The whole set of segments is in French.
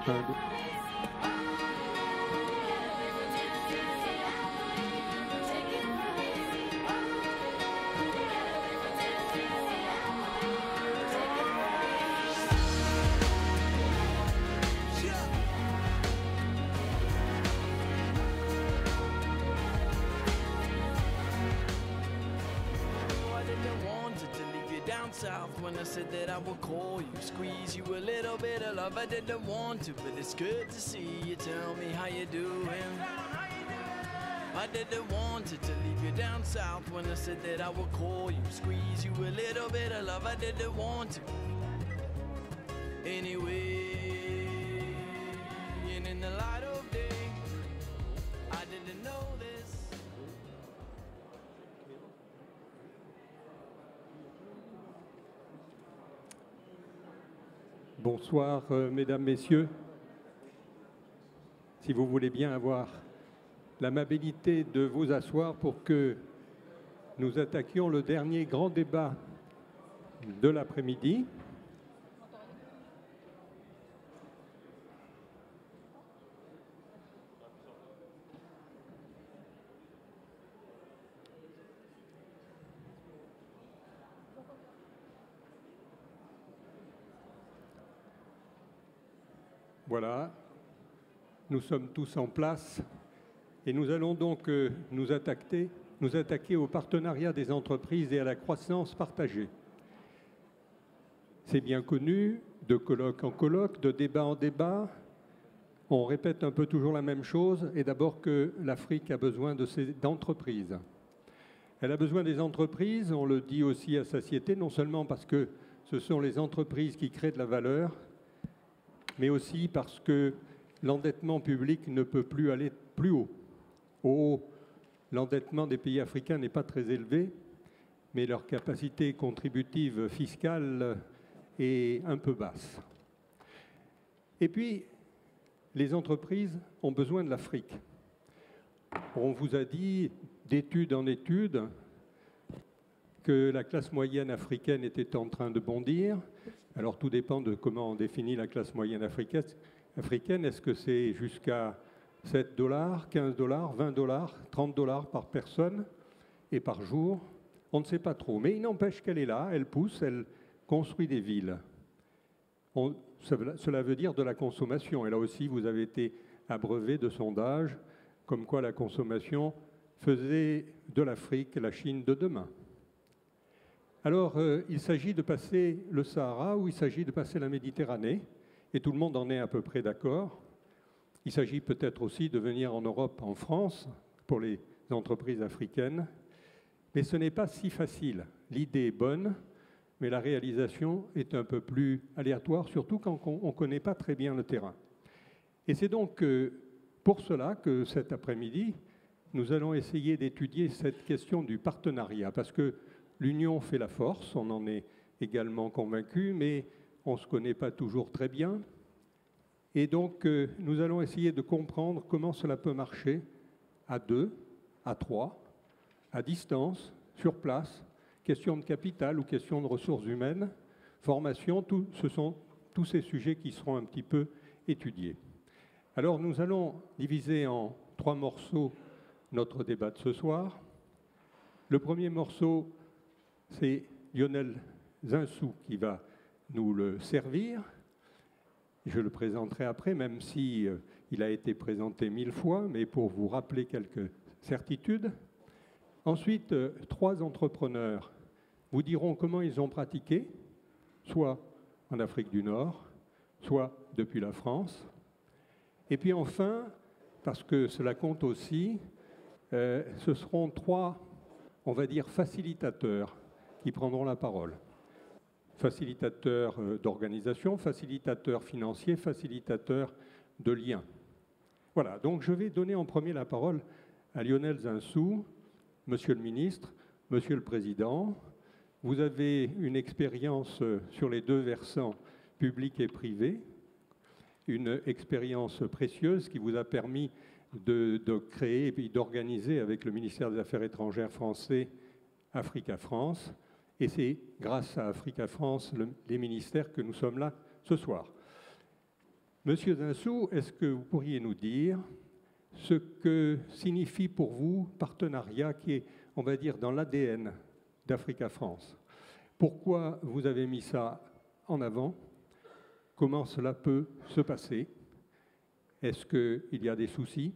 Un, deux. South when I said that I would call you, squeeze you a little bit of love. I didn't want to, but it's good to see you. Tell me how you doing. I didn't want to leave you down south when I said that I would call you, squeeze you a little bit of love. I didn't want to. Anyway, and in the light of day, I didn't know this. Bonsoir, mesdames, messieurs. Si vous voulez bien avoir l'amabilité de vous asseoir pour que nous attaquions le dernier grand débat de l'après-midi. Voilà, nous sommes tous en place et nous allons donc nous attaquer au partenariat des entreprises et à la croissance partagée. C'est bien connu, de colloque en colloque, de débat en débat, on répète un peu toujours la même chose, et d'abord que l'Afrique a besoin d'entreprises. Elle a besoin des entreprises, on le dit aussi à satiété, non seulement parce que ce sont les entreprises qui créent de la valeur, mais aussi parce que l'endettement public ne peut plus aller plus haut. L'endettement des pays africains n'est pas très élevé, mais leur capacité contributive fiscale est un peu basse. Et puis, les entreprises ont besoin de l'Afrique. On vous a dit, d'étude en étude, que la classe moyenne africaine était en train de bondir. Alors tout dépend de comment on définit la classe moyenne africaine. Est-ce que c'est jusqu'à 7 $, 15 $, 20 $, 30 $ par personne et par jour? On ne sait pas trop. Mais il n'empêche qu'elle est là, elle pousse, elle construit des villes. Cela veut dire de la consommation. Et là aussi, vous avez été abreuvé de sondages comme quoi la consommation faisait de l'Afrique la Chine de demain. Alors, il s'agit de passer le Sahara ou il s'agit de passer la Méditerranée, et tout le monde en est à peu près d'accord. Il s'agit peut-être aussi de venir en Europe, en France, pour les entreprises africaines, mais ce n'est pas si facile. L'idée est bonne, mais la réalisation est un peu plus aléatoire, surtout quand on ne connaît pas très bien le terrain. Et c'est donc pour cela que cet après-midi, nous allons essayer d'étudier cette question du partenariat, parce que l'union fait la force, on en est également convaincu, mais on ne se connaît pas toujours très bien. Et donc, nous allons essayer de comprendre comment cela peut marcher à 2, à 3, à distance, sur place, question de capital ou question de ressources humaines, formation, ce sont tous ces sujets qui seront un petit peu étudiés. Alors, nous allons diviser en 3 morceaux notre débat de ce soir. Le premier morceau, c'est Lionel Zinsou qui va nous le servir. Je le présenterai après, même si il a été présenté 1000 fois, mais pour vous rappeler quelques certitudes. Ensuite, 3 entrepreneurs vous diront comment ils ont pratiqué, soit en Afrique du Nord, soit depuis la France. Et puis enfin, parce que cela compte aussi, ce seront 3, on va dire, facilitateurs qui prendront la parole. Facilitateurs d'organisation, facilitateurs financiers, facilitateurs de liens. Voilà, donc je vais donner en premier la parole à Lionel Zinsou. Monsieur le ministre, Monsieur le Président, vous avez une expérience sur les 2 versants, public et privé, une expérience précieuse qui vous a permis de créer et d'organiser avec le ministère des Affaires étrangères français Africa France. Et c'est grâce à Africa France, les ministères, que nous sommes là ce soir. Monsieur Zinsou, est-ce que vous pourriez nous dire ce que signifie pour vous partenariat qui est, on va dire, dans l'ADN d'Africa France? Pourquoi vous avez mis ça en avant? Comment cela peut se passer? Est-ce qu'il y a des soucis?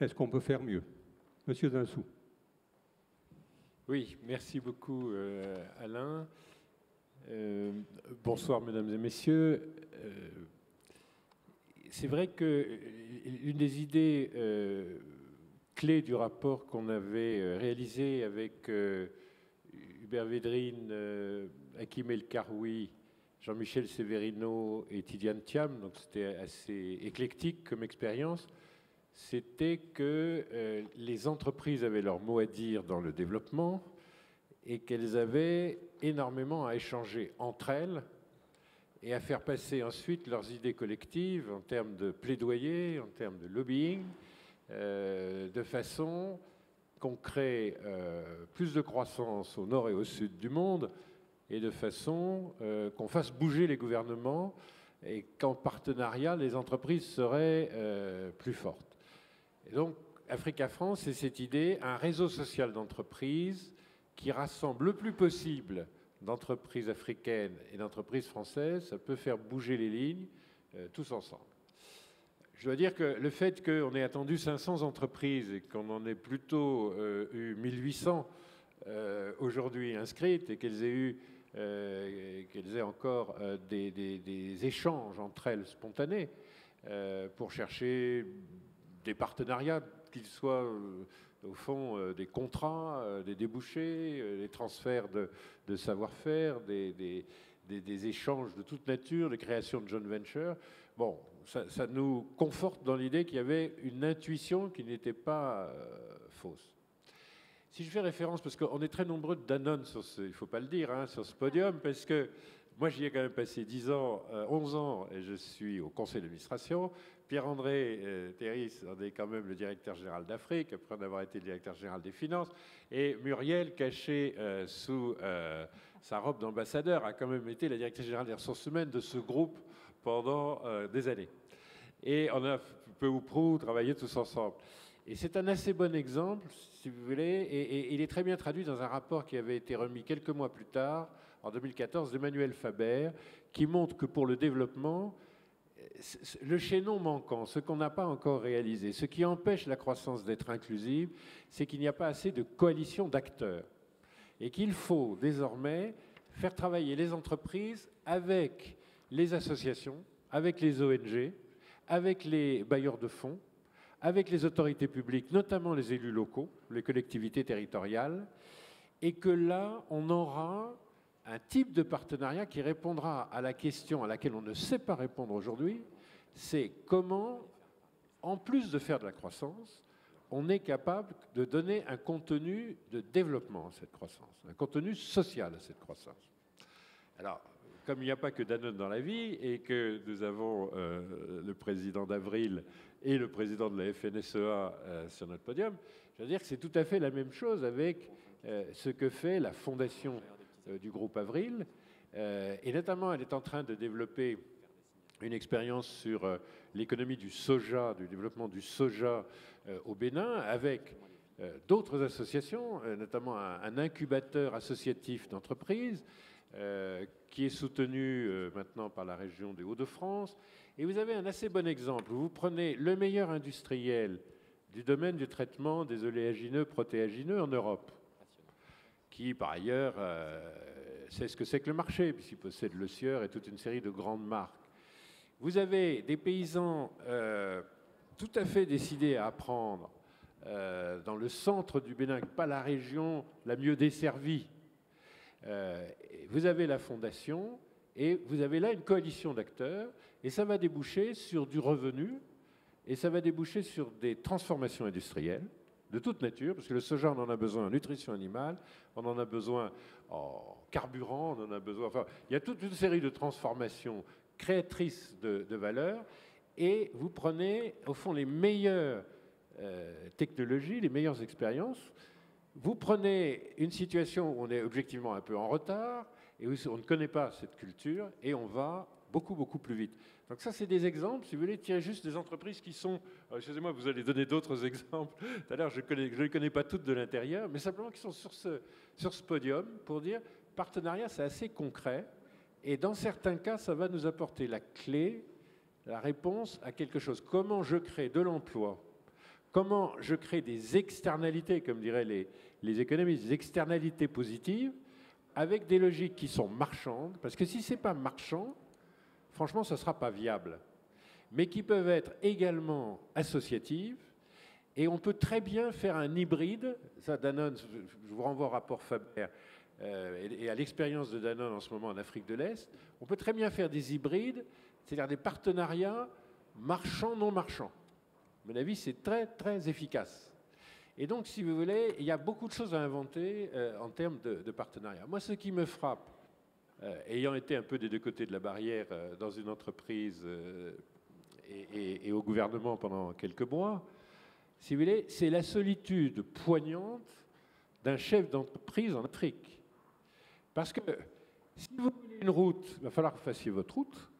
Est-ce qu'on peut faire mieux? Monsieur Zinsou. Oui, merci beaucoup Alain. Bonsoir mesdames et messieurs. C'est vrai qu'une des idées clés du rapport qu'on avait réalisé avec Hubert Védrine, Hakim El Karoui, Jean-Michel Severino et Tidiane Thiam, donc c'était assez éclectique comme expérience, c'était que les entreprises avaient leur mot à dire dans le développement et qu'elles avaient énormément à échanger entre elles et à faire passer ensuite leurs idées collectives en termes de plaidoyer, en termes de lobbying, de façon qu'on crée plus de croissance au nord et au sud du monde et de façon qu'on fasse bouger les gouvernements et qu'en partenariat, les entreprises seraient plus fortes. Et donc, Africa France, c'est cette idée, un réseau social d'entreprises qui rassemble le plus possible d'entreprises africaines et d'entreprises françaises, ça peut faire bouger les lignes tous ensemble. Je dois dire que le fait qu'on ait attendu 500 entreprises et qu'on en ait plutôt eu 1800 aujourd'hui inscrites et qu'elles aient encore des échanges entre elles spontanés pour chercher des partenariats, qu'ils soient au fond des contrats, des débouchés, des transferts de savoir-faire, des échanges de toute nature, des créations de joint ventures. Bon, ça nous conforte dans l'idée qu'il y avait une intuition qui n'était pas fausse. Si je fais référence, parce qu'on est très nombreux de Danone, il ne faut pas le dire, hein, sur ce podium, parce que moi j'y ai quand même passé 11 ans, et je suis au conseil d'administration. Pierre-André Théris en est quand même le directeur général d'Afrique, après en avoir été le directeur général des finances. Et Muriel, cachée sous sa robe d'ambassadeur, a quand même été la directrice générale des ressources humaines de ce groupe pendant des années. Et on a peu ou prou travaillé tous ensemble. Et c'est un assez bon exemple, si vous voulez, et il est très bien traduit dans un rapport qui avait été remis quelques mois plus tard, en 2014, d'Emmanuel Faber, qui montre que pour le développement, le chaînon manquant, ce qu'on n'a pas encore réalisé, ce qui empêche la croissance d'être inclusive, c'est qu'il n'y a pas assez de coalition d'acteurs. Et qu'il faut désormais faire travailler les entreprises avec les associations, avec les ONG, avec les bailleurs de fonds, avec les autorités publiques, notamment les élus locaux, les collectivités territoriales, et que là, on aura un type de partenariat qui répondra à la question à laquelle on ne sait pas répondre aujourd'hui, c'est comment, en plus de faire de la croissance, on est capable de donner un contenu de développement à cette croissance, un contenu social à cette croissance. Alors, comme il n'y a pas que Danone dans la vie et que nous avons le président d'Avril et le président de la FNSEA sur notre podium, je veux dire que c'est tout à fait la même chose avec ce que fait la fondation du groupe Avril. Et notamment, elle est en train de développer une expérience sur l'économie du soja, du développement du soja au Bénin, avec d'autres associations, notamment un incubateur associatif d'entreprises, qui est soutenu maintenant par la région des Hauts-de-France. Et vous avez un assez bon exemple. Vous prenez le meilleur industriel du domaine du traitement des oléagineux protéagineux en Europe, qui par ailleurs sait ce que c'est que le marché, puisqu'il possède Le Sieur et toute une série de grandes marques. Vous avez des paysans tout à fait décidés à apprendre dans le centre du Bénin, pas la région la mieux desservie. Vous avez la fondation et vous avez là une coalition d'acteurs et ça va déboucher sur du revenu et ça va déboucher sur des transformations industrielles de toute nature, parce que le soja, on en a besoin en nutrition animale, on en a besoin en carburant, on en a besoin... Enfin, il y a toute une série de transformations créatrices de valeur et vous prenez, au fond, les meilleures technologies, les meilleures expériences. Vous prenez une situation où on est objectivement un peu en retard et où on ne connaît pas cette culture et on va beaucoup, beaucoup plus vite. Donc ça, c'est des exemples, si vous voulez, tirer juste des entreprises qui sont... Excusez-moi, vous allez donner d'autres exemples. Tout à l'heure, je ne les connais pas toutes de l'intérieur, mais simplement qui sont sur ce podium pour dire, partenariat, c'est assez concret. Et dans certains cas, ça va nous apporter la clé, la réponse à quelque chose. Comment je crée de l'emploi? Comment je crée des externalités, comme diraient les économistes, des externalités positives, avec des logiques qui sont marchandes? Parce que si ce n'est pas marchand, franchement, ça ne sera pas viable. Mais qui peuvent être également associatives. Et on peut très bien faire un hybride. Ça, Danone, je vous renvoie au rapport Faber et à l'expérience de Danone en ce moment en Afrique de l'Est. On peut très bien faire des hybrides, c'est-à-dire des partenariats marchands, non marchands. À mon avis, c'est très, très efficace. Et donc, si vous voulez, il y a beaucoup de choses à inventer en termes de partenariat. Moi, ce qui me frappe, ayant été un peu des deux côtés de la barrière dans une entreprise et au gouvernement pendant quelques mois, si vous voulez, c'est la solitude poignante d'un chef d'entreprise en Afrique. Parce que si vous voulez une route, il va falloir que vous fassiez votre route.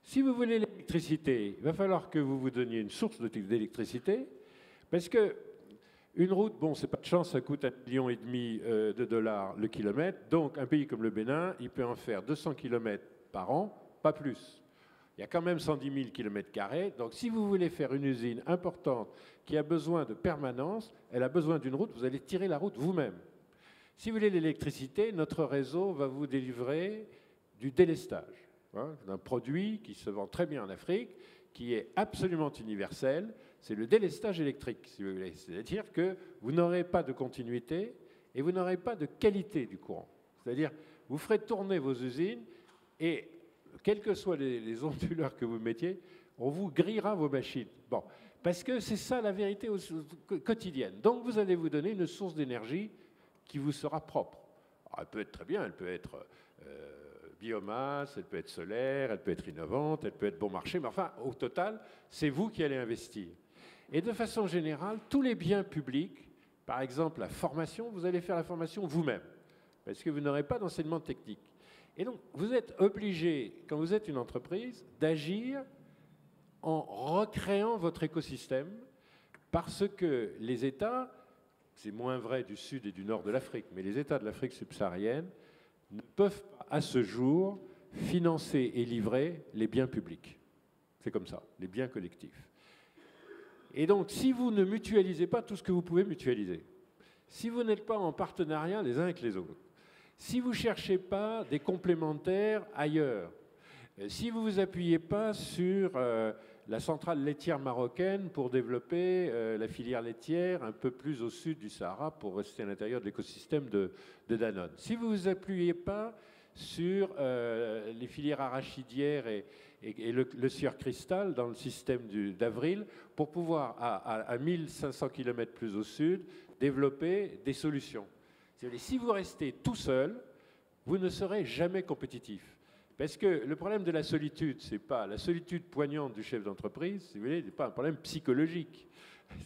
Si vous voulez l'électricité, il va falloir que vous vous donniez une source d'électricité. Parce que une route, bon, c'est pas de chance, ça coûte 1,5 million de dollars le kilomètre. Donc, un pays comme le Bénin, il peut en faire 200 km par an, pas plus. Il y a quand même 110 000 km². Donc, si vous voulez faire une usine importante qui a besoin de permanence, elle a besoin d'une route, vous allez tirer la route vous-même. Si vous voulez l'électricité, notre réseau va vous délivrer du délestage, d'un produit qui se vend très bien en Afrique, qui est absolument universel. C'est le délestage électrique, si vous voulez. C'est-à-dire que vous n'aurez pas de continuité et vous n'aurez pas de qualité du courant. C'est-à-dire vous ferez tourner vos usines et, quels que soient les onduleurs que vous mettiez, on vous grillera vos machines. Bon, parce que c'est ça la vérité quotidienne. Donc vous allez vous donner une source d'énergie qui vous sera propre. Alors, elle peut être très bien, elle peut être biomasse, elle peut être solaire, elle peut être innovante, elle peut être bon marché, mais enfin, au total, c'est vous qui allez investir. Et de façon générale, tous les biens publics, par exemple la formation, vous allez faire la formation vous-même, parce que vous n'aurez pas d'enseignement technique. Et donc, vous êtes obligé, quand vous êtes une entreprise, d'agir en recréant votre écosystème, parce que les États, c'est moins vrai du sud et du nord de l'Afrique, mais les États de l'Afrique subsaharienne ne peuvent pas, à ce jour, financer et livrer les biens publics. C'est comme ça, les biens collectifs. Et donc, si vous ne mutualisez pas tout ce que vous pouvez mutualiser, si vous n'êtes pas en partenariat les uns avec les autres, si vous ne cherchez pas des complémentaires ailleurs, si vous ne vous appuyez pas sur la centrale laitière marocaine pour développer la filière laitière un peu plus au sud du Sahara pour rester à l'intérieur de l'écosystème de Danone, si vous ne vous appuyez pas sur les filières arachidières et le sieur cristal dans le système d'Avril pour pouvoir, à 1500 km plus au sud, développer des solutions. Si vous restez tout seul, vous ne serez jamais compétitif. Parce que le problème de la solitude, ce n'est pas la solitude poignante du chef d'entreprise, si vous voulez, ce n'est pas un problème psychologique,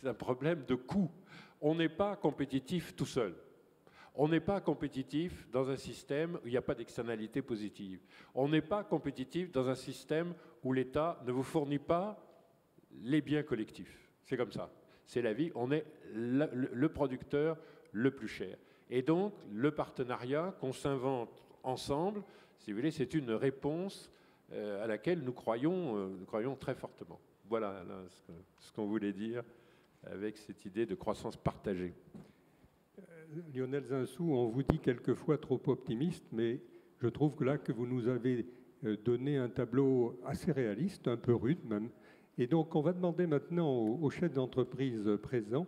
c'est un problème de coût. On n'est pas compétitif tout seul. On n'est pas compétitif dans un système où il n'y a pas d'externalité positive. On n'est pas compétitif dans un système où l'État ne vous fournit pas les biens collectifs. C'est comme ça. C'est la vie. On est le producteur le plus cher. Et donc, le partenariat qu'on s'invente ensemble, si vous voulez, c'est une réponse à laquelle nous croyons très fortement. Voilà là, ce qu'on voulait dire avec cette idée de croissance partagée. Lionel Zinsou, on vous dit quelquefois trop optimiste, mais je trouve que là que vous nous avez donné un tableau assez réaliste, un peu rude même. Et donc on va demander maintenant aux chefs d'entreprise présents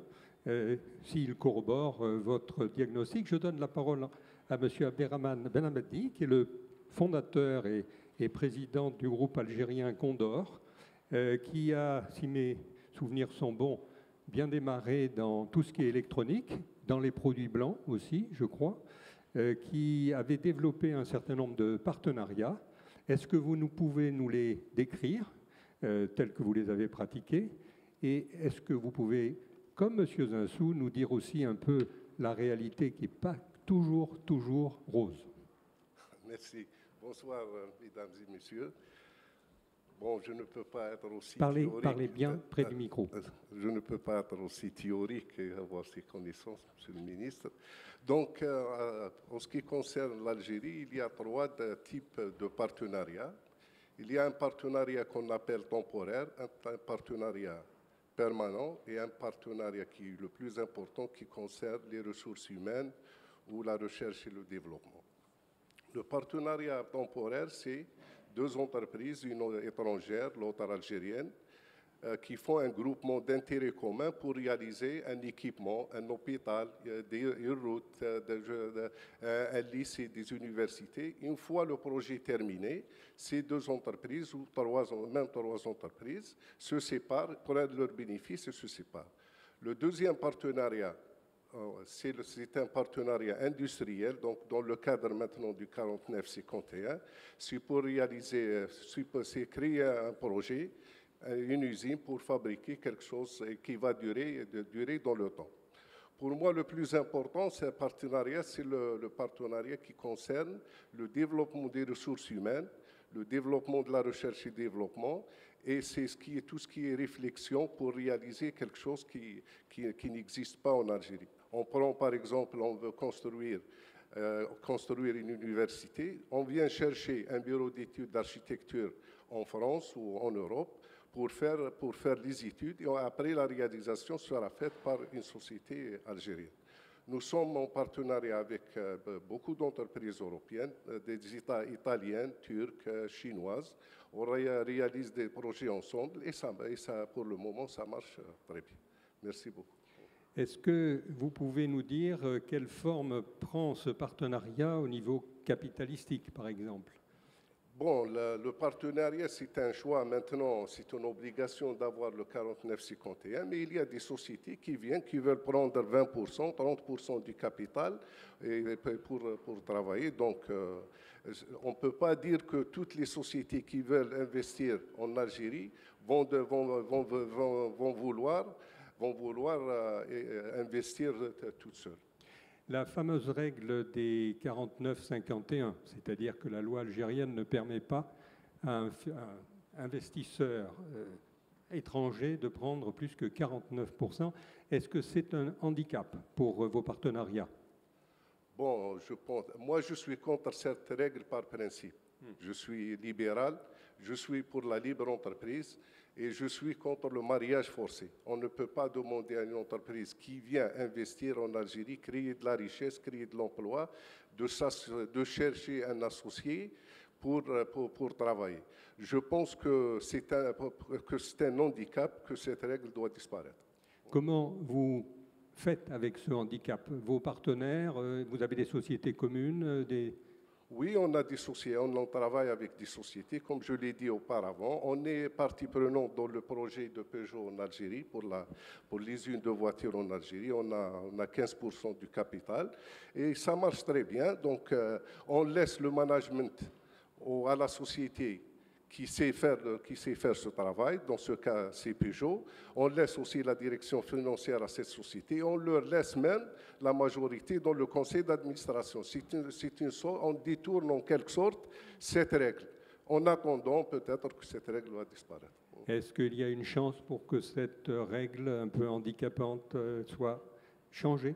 s'ils corroborent votre diagnostic. Je donne la parole à M. Abderrahmane Benhamadi, qui est le fondateur et président du groupe algérien Condor, qui a, si mes souvenirs sont bons, bien démarré dans tout ce qui est électronique, dans les produits blancs aussi, je crois, qui avait développé un certain nombre de partenariats. Est-ce que vous pouvez nous les décrire tels que vous les avez pratiqués? Et est-ce que vous pouvez, comme M. Zinsou, nous dire aussi un peu la réalité qui n'est pas toujours rose? Merci. Bonsoir, mesdames et messieurs. Bon, je ne peux pas être aussi Parlez théorique. bien près du micro. Je ne peux pas être aussi théorique et avoir ces connaissances, Monsieur le ministre. Donc, en ce qui concerne l'Algérie, il y a trois types de partenariats. Il y a un partenariat qu'on appelle temporaire, un partenariat permanent et un partenariat qui est le plus important qui concerne les ressources humaines ou la recherche et le développement. Le partenariat temporaire, c'est deux entreprises, une étrangère, l'autre algérienne, qui font un groupement d'intérêts communs pour réaliser un équipement, un hôpital, une route, un lycée, des universités. Une fois le projet terminé, ces deux entreprises, ou même trois entreprises, se séparent, prennent leurs bénéfices et se séparent. Le deuxième partenariat, c'est un partenariat industriel, donc dans le cadre maintenant du 49-51, c'est pour réaliser, c'est créer un projet, une usine pour fabriquer quelque chose qui va durer dans le temps. Pour moi, le plus important, c'est le partenariat qui concerne le développement des ressources humaines, le développement de la recherche et développement, et c'est tout ce qui est réflexion pour réaliser quelque chose qui n'existe pas en Algérie. On prend par exemple, on veut construire une université, on vient chercher un bureau d'études d'architecture en France ou en Europe pour faire les études, et après la réalisation sera faite par une société algérienne. Nous sommes en partenariat avec beaucoup d'entreprises européennes, des États italiennes, turques, chinoises. On réalise des projets ensemble et ça, pour le moment, ça marche très bien. Merci beaucoup. Est-ce que vous pouvez nous dire quelle forme prend ce partenariat au niveau capitalistique, par exemple ? Bon, le partenariat, c'est un choix maintenant, c'est une obligation d'avoir le 49-51, mais il y a des sociétés qui veulent prendre 20%, 30% du capital pour travailler. Donc, on ne peut pas dire que toutes les sociétés qui veulent investir en Algérie vont vouloir investir toutes seules. La fameuse règle des 49-51, c'est-à-dire que la loi algérienne ne permet pas à un investisseur étranger de prendre plus que 49%. Est-ce que c'est un handicap pour vos partenariats ? Bon, moi je suis contre cette règle par principe. Je suis libéral, je suis pour la libre entreprise et je suis contre le mariage forcé. On ne peut pas demander à une entreprise qui vient investir en Algérie, créer de la richesse, créer de l'emploi, de chercher un associé pour travailler. Je pense que c'est un handicap, que cette règle doit disparaître. Comment vous faites avec ce handicap ? Vos partenaires, vous avez des sociétés communes, Oui, on a des sociétés, on travaille avec des sociétés, comme je l'ai dit auparavant. On est partie prenante dans le projet de Peugeot en Algérie pour l'usine de voitures en Algérie. On a 15% du capital et ça marche très bien. Donc, on laisse le management à la société qui sait faire ce travail. Dans ce cas, c'est Peugeot. On laisse aussi la direction financière à cette société. On leur laisse même la majorité dans le conseil d'administration. On détourne en quelque sorte cette règle, en attendant peut-être que cette règle va disparaître. Est-ce qu'il y a une chance pour que cette règle un peu handicapante soit changée ?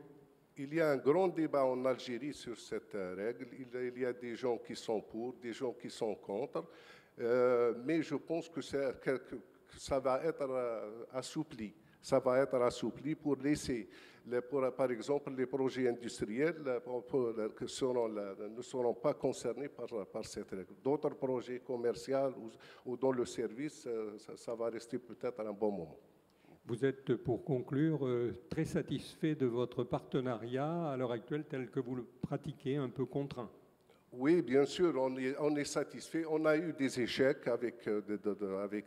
Il y a un grand débat en Algérie sur cette règle. Il y a des gens qui sont pour, des gens qui sont contre. Mais je pense que ça va être assoupli. Ça va être assoupli pour laisser, par exemple, les projets industriels ne seront pas concernés par cette règle. D'autres projets commerciaux ou dans le service, ça va rester peut-être un bon moment. Vous êtes, pour conclure, très satisfait de votre partenariat à l'heure actuelle tel que vous le pratiquez, un peu contraint ? Oui, bien sûr, on est satisfait. On a eu des échecs avec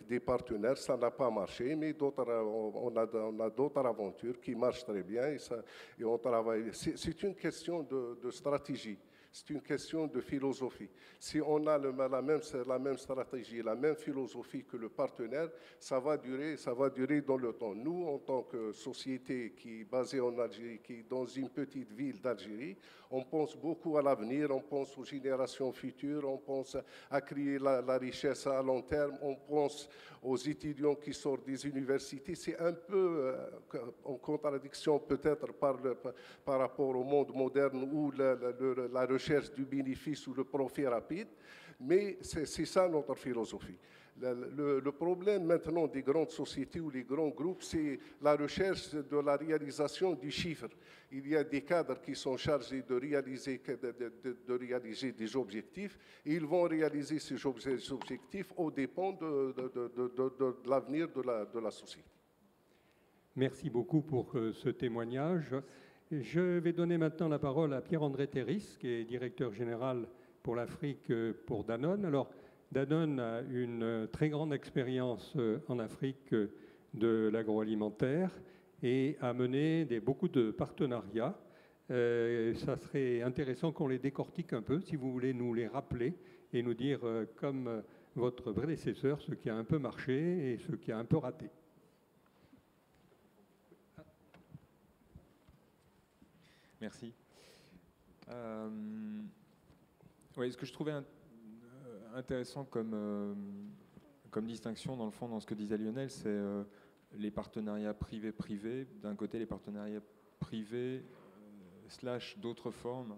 des partenaires, ça n'a pas marché, mais on a d'autres aventures qui marchent très bien et on travaille. C'est une question de stratégie. C'est une question de philosophie. Si on a la même stratégie, la même philosophie que le partenaire, ça va durer dans le temps. Nous, en tant que société qui est basée en Algérie, qui est dans une petite ville d'Algérie, on pense beaucoup à l'avenir, on pense aux générations futures, on pense à créer la richesse à long terme, on pense aux étudiants qui sortent des universités. C'est un peu en contradiction peut-être par rapport au monde moderne où la recherche du bénéfice ou le profit rapide, mais c'est ça notre philosophie. Le problème maintenant des grandes sociétés ou les grands groupes, c'est la recherche de la réalisation du chiffre. Il y a des cadres qui sont chargés de réaliser des objectifs et ils vont réaliser ces objectifs aux dépens de l'avenir de la société. Merci beaucoup pour ce témoignage. Je vais donner maintenant la parole à Pierre-André Terris, qui est directeur général pour l'Afrique pour Danone. Alors, Danone a une très grande expérience en Afrique de l'agroalimentaire et a mené beaucoup de partenariats. Ça serait intéressant qu'on les décortique un peu, si vous voulez nous les rappeler et nous dire, comme votre prédécesseur, ce qui a un peu marché et ce qui a un peu raté. Merci. Oui, ce que je trouvais intéressant comme distinction, dans le fond, dans ce que disait Lionel, c'est les partenariats privés-privés. D'un côté, les partenariats privés / d'autres formes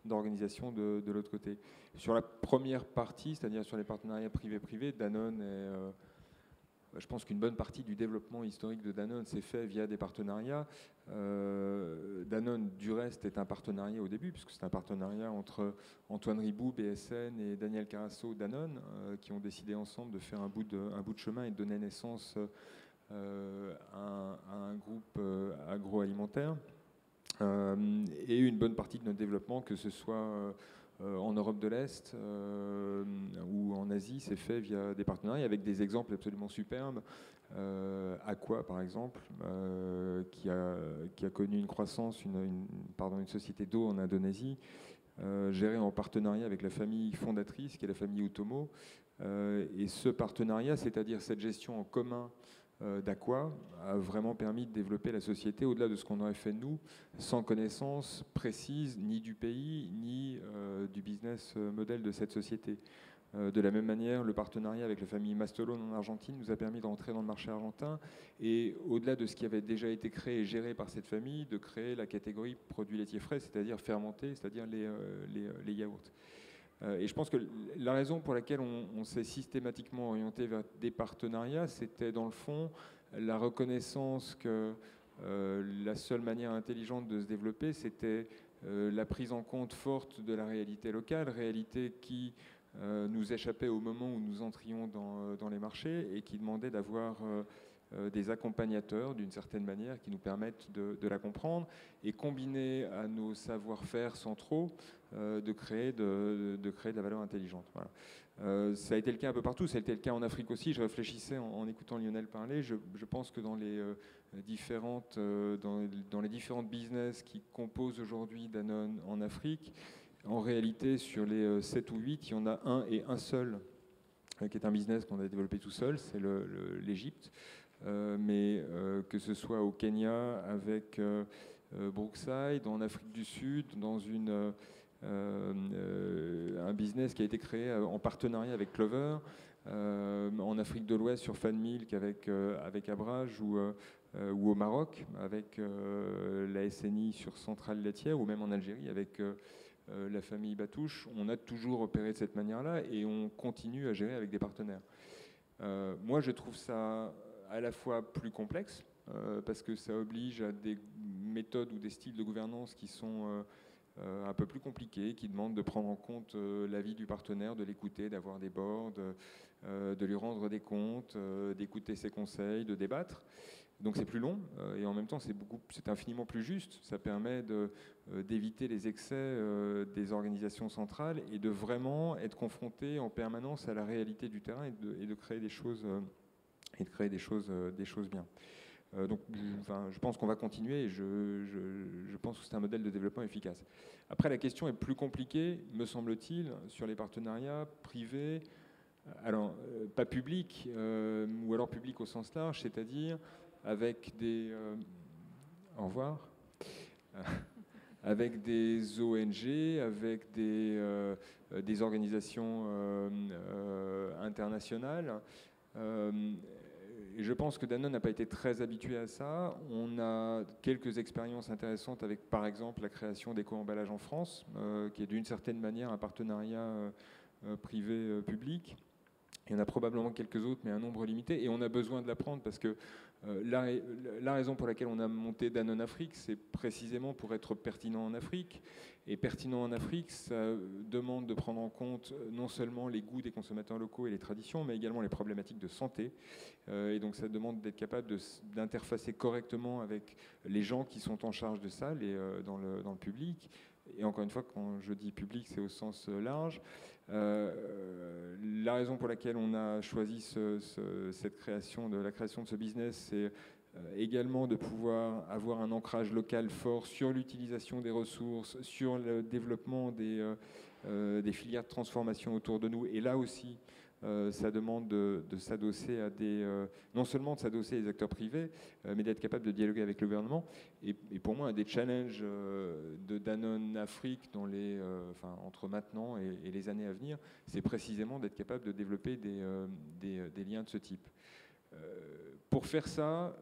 d'organisation de l'autre côté. Sur la première partie, c'est-à-dire sur les partenariats privés-privés, Danone est... je pense qu'une bonne partie du développement historique de Danone s'est fait via des partenariats. Danone, du reste, est un partenariat au début, puisque c'est un partenariat entre Antoine Riboud, BSN, et Daniel Carasso, Danone, qui ont décidé ensemble de faire un bout de chemin et de donner naissance à un groupe agroalimentaire. Et une bonne partie de notre développement, que ce soit en Europe de l'Est ou en Asie, c'est fait via des partenariats avec des exemples absolument superbes. Aqua, par exemple, qui a connu une croissance, une société d'eau en Indonésie, gérée en partenariat avec la famille fondatrice, qui est la famille Utomo. Et ce partenariat, c'est-à-dire cette gestion en commun d'Aqua, a vraiment permis de développer la société au-delà de ce qu'on aurait fait nous, sans connaissance précise ni du pays, ni du business model de cette société. De la même manière, le partenariat avec la famille Mastolone en Argentine nous a permis d'entrer dans le marché argentin et, au-delà de ce qui avait déjà été créé et géré par cette famille, de créer la catégorie produits laitiers frais, c'est-à-dire fermentés, c'est-à-dire les yaourts. Et je pense que la raison pour laquelle on s'est systématiquement orienté vers des partenariats, c'était dans le fond la reconnaissance que la seule manière intelligente de se développer, c'était la prise en compte forte de la réalité locale, réalité qui nous échappait au moment où nous entrions dans les marchés et qui demandait d'avoir des accompagnateurs d'une certaine manière qui nous permettent de la comprendre et combiner à nos savoir-faire centraux de créer de la valeur intelligente. Voilà. Ça a été le cas un peu partout, ça a été le cas en Afrique aussi. Je réfléchissais en écoutant Lionel parler, je pense que dans les différentes business qui composent aujourd'hui Danone en Afrique, en réalité, sur les 7 ou 8, il y en a un et un seul qui est un business qu'on a développé tout seul, c'est l'Égypte. Mais que ce soit au Kenya avec Brookside, en Afrique du Sud, dans un business qui a été créé en partenariat avec Clover, en Afrique de l'Ouest sur Fan Milk avec Abrage, ou au Maroc avec la SNI sur Centrale Laitière, ou même en Algérie avec la famille Batouche. On a toujours opéré de cette manière-là et on continue à gérer avec des partenaires. Moi, je trouve ça à la fois plus complexe, parce que ça oblige à des méthodes ou des styles de gouvernance qui sont un peu plus compliqués, qui demandent de prendre en compte l'avis du partenaire, de l'écouter, d'avoir des boards, de lui rendre des comptes, d'écouter ses conseils, de débattre. Donc c'est plus long et en même temps c'est infiniment plus juste. Ça permet d'éviter les excès des organisations centrales et de vraiment être confronté en permanence à la réalité du terrain et de créer des choses bien. Donc, je pense qu'on va continuer et je pense que c'est un modèle de développement efficace. Après, la question est plus compliquée, me semble-t-il, sur les partenariats privés, alors pas publics, ou alors publics au sens large, c'est-à-dire avec des... au revoir. Avec des ONG, avec des organisations internationales. Et je pense que Danone n'a pas été très habitué à ça. On a quelques expériences intéressantes avec, par exemple, la création d'Éco-emballage en France, qui est d'une certaine manière un partenariat privé-public. Il y en a probablement quelques autres, mais un nombre limité. Et on a besoin de l'apprendre parce que la raison pour laquelle on a monté Danone Afrique, c'est précisément pour être pertinent en Afrique. Et pertinent en Afrique, ça demande de prendre en compte non seulement les goûts des consommateurs locaux et les traditions, mais également les problématiques de santé. Et donc ça demande d'être capable d'interfacer correctement avec les gens qui sont en charge de ça, dans le public. Et encore une fois, quand je dis public, c'est au sens large. La raison pour laquelle on a choisi la création de ce business, c'est également de pouvoir avoir un ancrage local fort sur l'utilisation des ressources, sur le développement des filières de transformation autour de nous. Et là aussi, ça demande de s'adosser à non seulement de s'adosser à des acteurs privés, mais d'être capable de dialoguer avec le gouvernement. Et pour moi, un des challenges de Danone Afrique entre maintenant et les années à venir, c'est précisément d'être capable de développer des liens de ce type. Pour faire ça,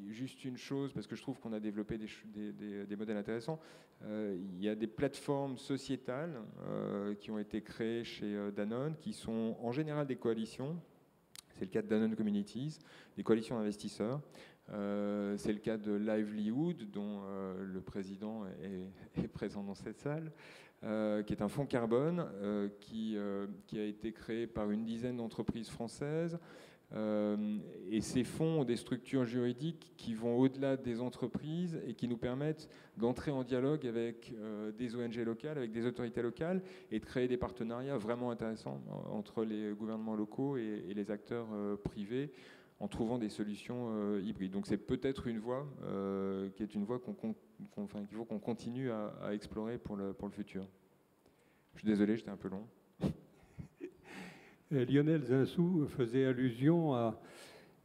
juste une chose, parce que je trouve qu'on a développé des modèles intéressants, il y a des plateformes sociétales qui ont été créées chez Danone, qui sont en général des coalitions. C'est le cas de Danone Communities, des coalitions d'investisseurs. C'est le cas de Livelihood, dont le président est présent dans cette salle, qui est un fonds carbone qui a été créé par une dizaine d'entreprises françaises. Et ces fonds ont des structures juridiques qui vont au-delà des entreprises et qui nous permettent d'entrer en dialogue avec des ONG locales, avec des autorités locales et de créer des partenariats vraiment intéressants entre les gouvernements locaux et les acteurs privés en trouvant des solutions hybrides. Donc c'est peut-être une voie qui est une voie qu'il faut qu'on continue à explorer pour le futur. Je suis désolé, j'étais un peu long. Lionel Zinsou faisait allusion à,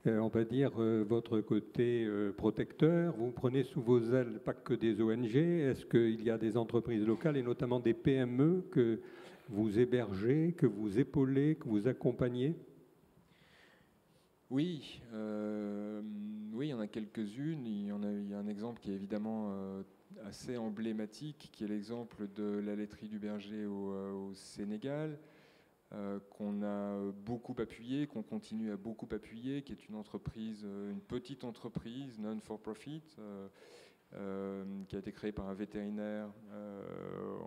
on va dire, votre côté protecteur. Vous prenez sous vos ailes pas que des ONG. Est-ce qu'il y a des entreprises locales et notamment des PME que vous hébergez, que vous épaulez, que vous accompagnez ? Oui, il y en a quelques-unes. Il y a un exemple qui est évidemment assez emblématique, qui est l'exemple de la laiterie du Berger au Sénégal. Qu'on a beaucoup appuyé, qu'on continue à beaucoup appuyer, qui est une petite entreprise non-for-profit, qui a été créée par un vétérinaire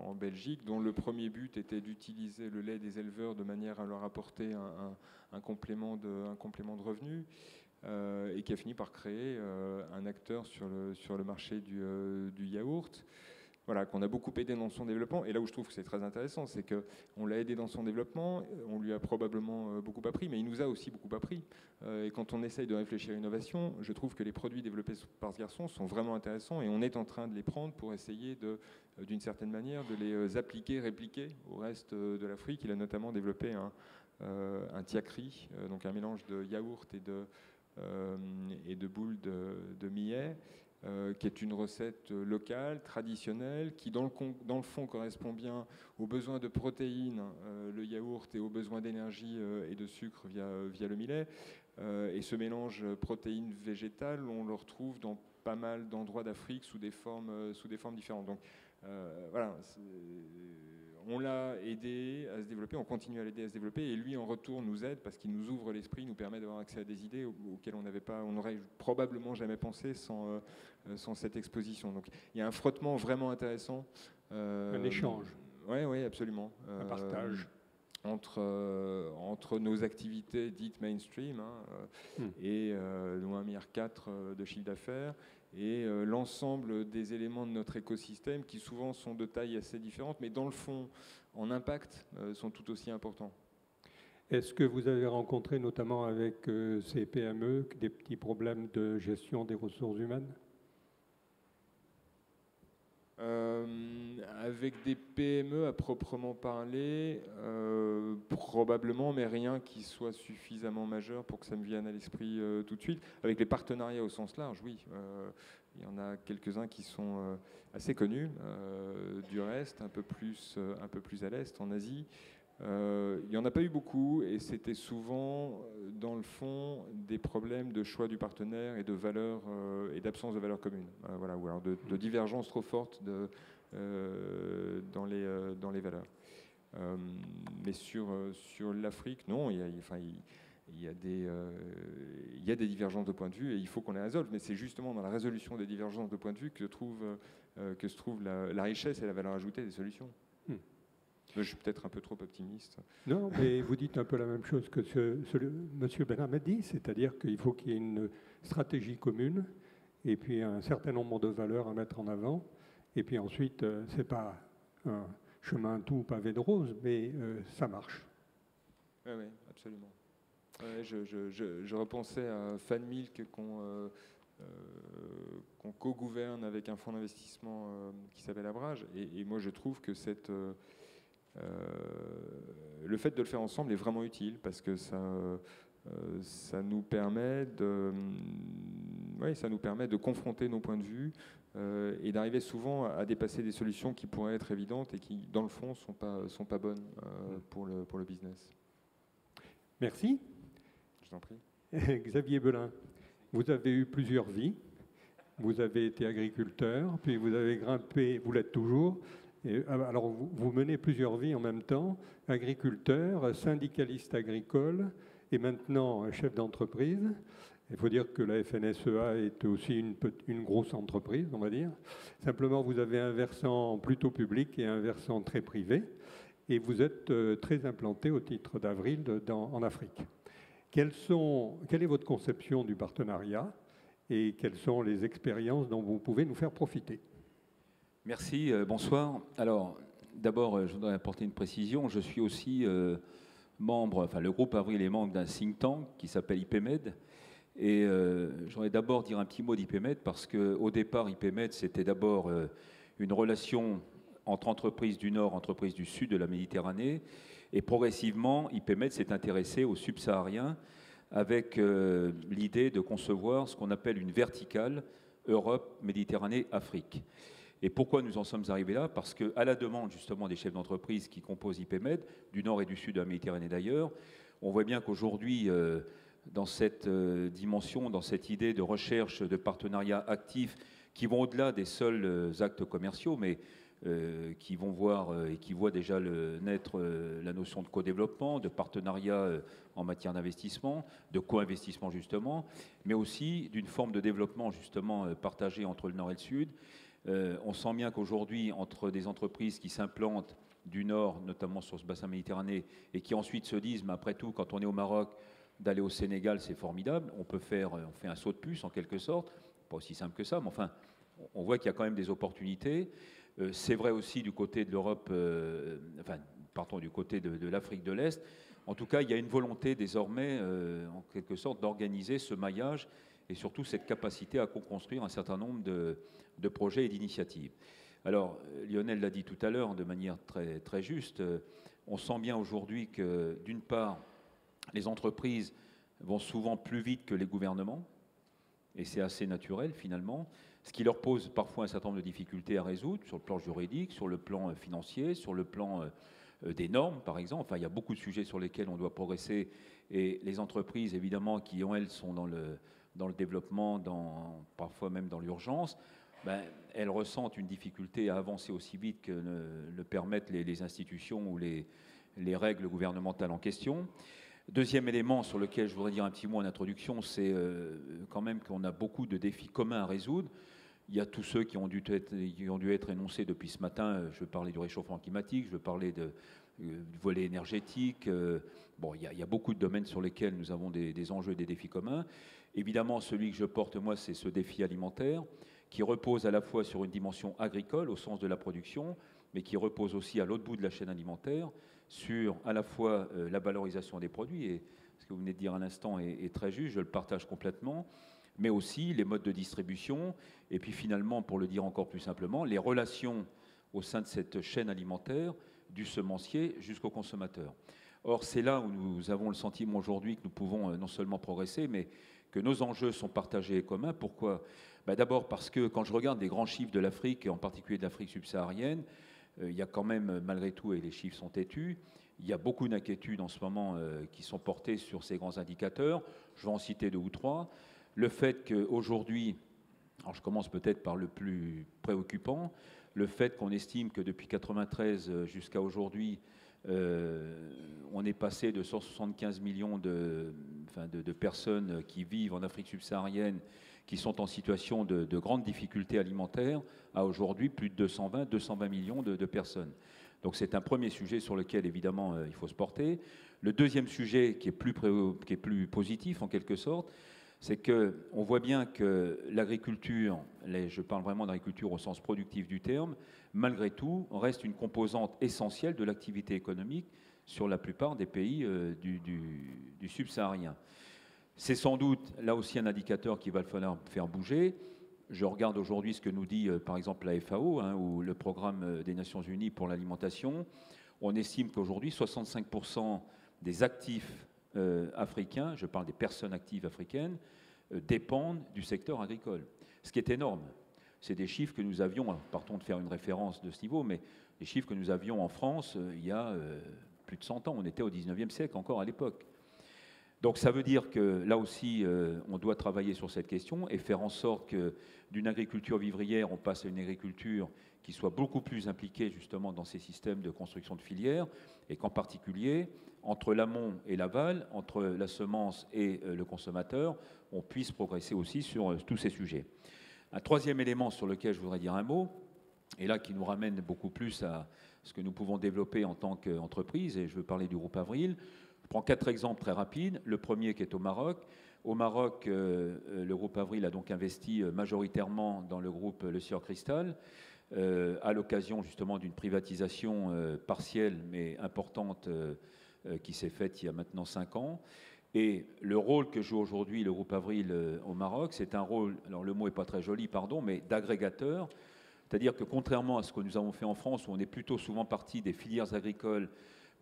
en Belgique, dont le premier but était d'utiliser le lait des éleveurs de manière à leur apporter un complément de revenus, et qui a fini par créer un acteur sur le marché du yaourt. Voilà, qu'on a beaucoup aidé dans son développement. Et là où je trouve que c'est très intéressant, c'est qu'on l'a aidé dans son développement, on lui a probablement beaucoup appris, mais il nous a aussi beaucoup appris. Et quand on essaye de réfléchir à l'innovation, je trouve que les produits développés par ce garçon sont vraiment intéressants et on est en train de les prendre pour essayer d'une certaine manière de les appliquer, répliquer au reste de l'Afrique. Il a notamment développé un tiakri, donc un mélange de yaourt et de boules de millet, qui est une recette locale, traditionnelle, qui dans le fond correspond bien aux besoins de protéines, le yaourt, et aux besoins d'énergie et de sucre via le millet. Et ce mélange protéines végétales, on le retrouve dans pas mal d'endroits d'Afrique sous des formes différentes. Donc voilà, on l'a aidé à se développer, on continue à l'aider à se développer, et lui en retour nous aide parce qu'il nous ouvre l'esprit, nous permet d'avoir accès à des idées auxquelles on n'aurait probablement jamais pensé sans cette exposition. Donc il y a un frottement vraiment intéressant. Un échange. Oui, absolument. Un partage. Entre nos activités dites mainstream et nos 1,4 milliard de chiffre d'affaires et l'ensemble des éléments de notre écosystème qui souvent sont de taille assez différente, mais dans le fond, en impact, sont tout aussi importants. Est-ce que vous avez rencontré, notamment avec ces PME, des petits problèmes de gestion des ressources humaines? Avec des PME à proprement parler, probablement, mais rien qui soit suffisamment majeur pour que ça me vienne à l'esprit tout de suite. Avec les partenariats au sens large, oui. Il y en a quelques-uns qui sont assez connus, du reste, un peu plus à l'est, en Asie. Il n'y en a pas eu beaucoup, et c'était souvent, dans le fond, des problèmes de choix du partenaire et de valeurs et d'absence de valeurs communes. Voilà, ou alors de divergences trop fortes dans les valeurs. Mais sur l'Afrique, non, il y a des divergences de point de vue et il faut qu'on les résolve. Mais c'est justement dans la résolution des divergences de point de vue que se trouve la richesse et la valeur ajoutée des solutions. Je suis peut-être un peu trop optimiste. Non, mais vous dites un peu la même chose que M. Benhammed dit, c'est-à-dire qu'il faut qu'il y ait une stratégie commune et puis un certain nombre de valeurs à mettre en avant. Et puis ensuite, ce n'est pas un chemin tout pavé de roses, mais ça marche. Oui, absolument. Je repensais à FanMilk qu'on co-gouverne avec un fonds d'investissement qui s'appelle Abrage. Et moi, je trouve que le fait de le faire ensemble est vraiment utile parce que ça nous permet de confronter nos points de vue et d'arriver souvent à dépasser des solutions qui pourraient être évidentes et qui, dans le fond, sont pas bonnes pour le business. Merci. Je t'en prie. Xavier Belin, vous avez eu plusieurs vies. Vous avez été agriculteur, puis vous avez grimpé, vous l'êtes toujours. Alors, vous menez plusieurs vies en même temps, agriculteur, syndicaliste agricole et maintenant chef d'entreprise. Il faut dire que la FNSEA est aussi une grosse entreprise, on va dire. Simplement, vous avez un versant plutôt public et un versant très privé. Et vous êtes très implanté au titre d'Avril en Afrique. Quelle est votre conception du partenariat et quelles sont les expériences dont vous pouvez nous faire profiter? Merci, bonsoir. Alors, d'abord, je voudrais apporter une précision. Je suis aussi le groupe Avril est membre d'un think tank qui s'appelle IPMED. Et je voudrais d'abord dire un petit mot d'IPMED parce qu'au départ, IPMED, c'était d'abord une relation entre entreprises du Nord et entreprises du Sud de la Méditerranée. Et progressivement, IPMED s'est intéressé aux subsahariens avec l'idée de concevoir ce qu'on appelle une verticale Europe, Méditerranée, Afrique. Et pourquoi nous en sommes arrivés là? Parce qu'à la demande justement des chefs d'entreprise qui composent IPMED, du nord et du sud de la Méditerranée d'ailleurs, on voit bien qu'aujourd'hui, dans cette dimension, dans cette idée de recherche de partenariats actifs qui vont au-delà des seuls actes commerciaux, mais qui vont voir et qui voient déjà naître la notion de co-développement, de partenariat en matière d'investissement, de co-investissement justement, mais aussi d'une forme de développement justement partagé entre le nord et le sud. On sent bien qu'aujourd'hui, entre des entreprises qui s'implantent du nord, notamment sur ce bassin méditerranéen, et qui ensuite se disent, mais après tout, quand on est au Maroc, d'aller au Sénégal, c'est formidable, on fait un saut de puce en quelque sorte, pas aussi simple que ça, mais enfin, on voit qu'il y a quand même des opportunités. C'est vrai aussi du côté de l'Europe, du côté de l'Afrique de l'Est. En tout cas, il y a une volonté désormais, en quelque sorte, d'organiser ce maillage et surtout cette capacité à co-construire un certain nombre de projets et d'initiatives. Alors, Lionel l'a dit tout à l'heure de manière très, très juste, on sent bien aujourd'hui que, d'une part, les entreprises vont souvent plus vite que les gouvernements, et c'est assez naturel finalement, ce qui leur pose parfois un certain nombre de difficultés à résoudre sur le plan juridique, sur le plan financier, sur le plan des normes par exemple. Enfin, il y a beaucoup de sujets sur lesquels on doit progresser, et les entreprises évidemment qui, elles, sont dans le développement, parfois même dans l'urgence, elles ressentent une difficulté à avancer aussi vite que le permettent les institutions ou les règles gouvernementales en question. Deuxième élément sur lequel je voudrais dire un petit mot en introduction, c'est quand même qu'on a beaucoup de défis communs à résoudre. Il y a tous ceux qui ont dû être énoncés depuis ce matin. Je veux parler du réchauffement climatique, je veux parler du volet énergétique. Il y a beaucoup de domaines sur lesquels nous avons des enjeux et des défis communs. Évidemment, celui que je porte, moi, c'est ce défi alimentaire qui repose à la fois sur une dimension agricole, au sens de la production, mais qui repose aussi à l'autre bout de la chaîne alimentaire sur à la fois la valorisation des produits, et ce que vous venez de dire à l'instant est très juste, je le partage complètement, mais aussi les modes de distribution, et puis finalement, pour le dire encore plus simplement, les relations au sein de cette chaîne alimentaire, du semencier jusqu'au consommateur. Or, c'est là où nous avons le sentiment aujourd'hui que nous pouvons non seulement progresser, mais que nos enjeux sont partagés et communs. Pourquoi ? D'abord parce que quand je regarde les grands chiffres de l'Afrique, et en particulier de l'Afrique subsaharienne, il y a quand même, malgré tout, et les chiffres sont têtus, il y a beaucoup d'inquiétudes en ce moment qui sont portées sur ces grands indicateurs. Je vais en citer 2 ou 3. Le fait qu'aujourd'hui, alors je commence peut-être par le plus préoccupant, le fait qu'on estime que depuis 1993 jusqu'à aujourd'hui, on est passé de 175 millions de personnes qui vivent en Afrique subsaharienne, qui sont en situation de grandes difficultés alimentaires, à aujourd'hui plus de 220 millions de personnes. Donc c'est un premier sujet sur lequel, évidemment, il faut se porter. Le deuxième sujet, qui est plus positif, en quelque sorte, c'est qu'on voit bien que l'agriculture, je parle vraiment d'agriculture au sens productif du terme, malgré tout, reste une composante essentielle de l'activité économique sur la plupart des pays du subsaharien. C'est sans doute là aussi un indicateur qu'il va falloir faire bouger. Je regarde aujourd'hui ce que nous dit par exemple la FAO, ou le programme des Nations Unies pour l'alimentation. On estime qu'aujourd'hui 65% des actifs africains, je parle des personnes actives africaines, dépendent du secteur agricole. Ce qui est énorme. C'est des chiffres que nous avions, partons de faire une référence de ce niveau, mais les chiffres que nous avions en France il y a plus de 100 ans. On était au 19e siècle encore à l'époque. Donc ça veut dire que là aussi, on doit travailler sur cette question et faire en sorte que d'une agriculture vivrière, on passe à une agriculture qui soit beaucoup plus impliquée justement dans ces systèmes de construction de filières, et qu'en particulier, entre l'amont et l'aval, entre la semence et le consommateur, on puisse progresser aussi sur tous ces sujets. Un troisième élément sur lequel je voudrais dire un mot, et là qui nous ramène beaucoup plus à ce que nous pouvons développer en tant qu'entreprise, et je veux parler du groupe Avril. Je prends 4 exemples très rapides. Le premier qui est au Maroc. Au Maroc, le groupe Avril a donc investi majoritairement dans le groupe Le Sieur Cristal, à l'occasion justement d'une privatisation partielle mais importante qui s'est faite il y a maintenant 5 ans. Et le rôle que joue aujourd'hui le groupe Avril au Maroc, c'est un rôle, alors le mot n'est pas très joli, pardon, mais d'agrégateur. C'est-à-dire que contrairement à ce que nous avons fait en France, où on est plutôt souvent parti des filières agricoles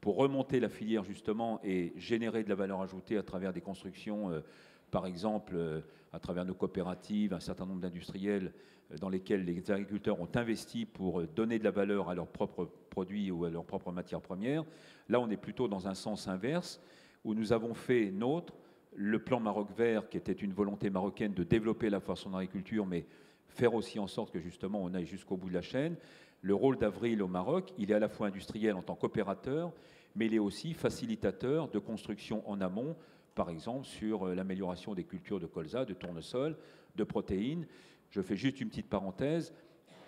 pour remonter la filière justement et générer de la valeur ajoutée à travers des constructions, par exemple à travers nos coopératives, un certain nombre d'industriels dans lesquels les agriculteurs ont investi pour donner de la valeur à leurs propres produits ou à leurs propres matières premières. Là, on est plutôt dans un sens inverse, où nous avons fait nôtre le plan Maroc Vert, qui était une volonté marocaine de développer la fois son agriculture, mais faire aussi en sorte que justement on aille jusqu'au bout de la chaîne. Le rôle d'Avril au Maroc, il est à la fois industriel en tant qu'opérateur, mais il est aussi facilitateur de construction en amont, par exemple sur l'amélioration des cultures de colza, de tournesol, de protéines. Je fais juste une petite parenthèse.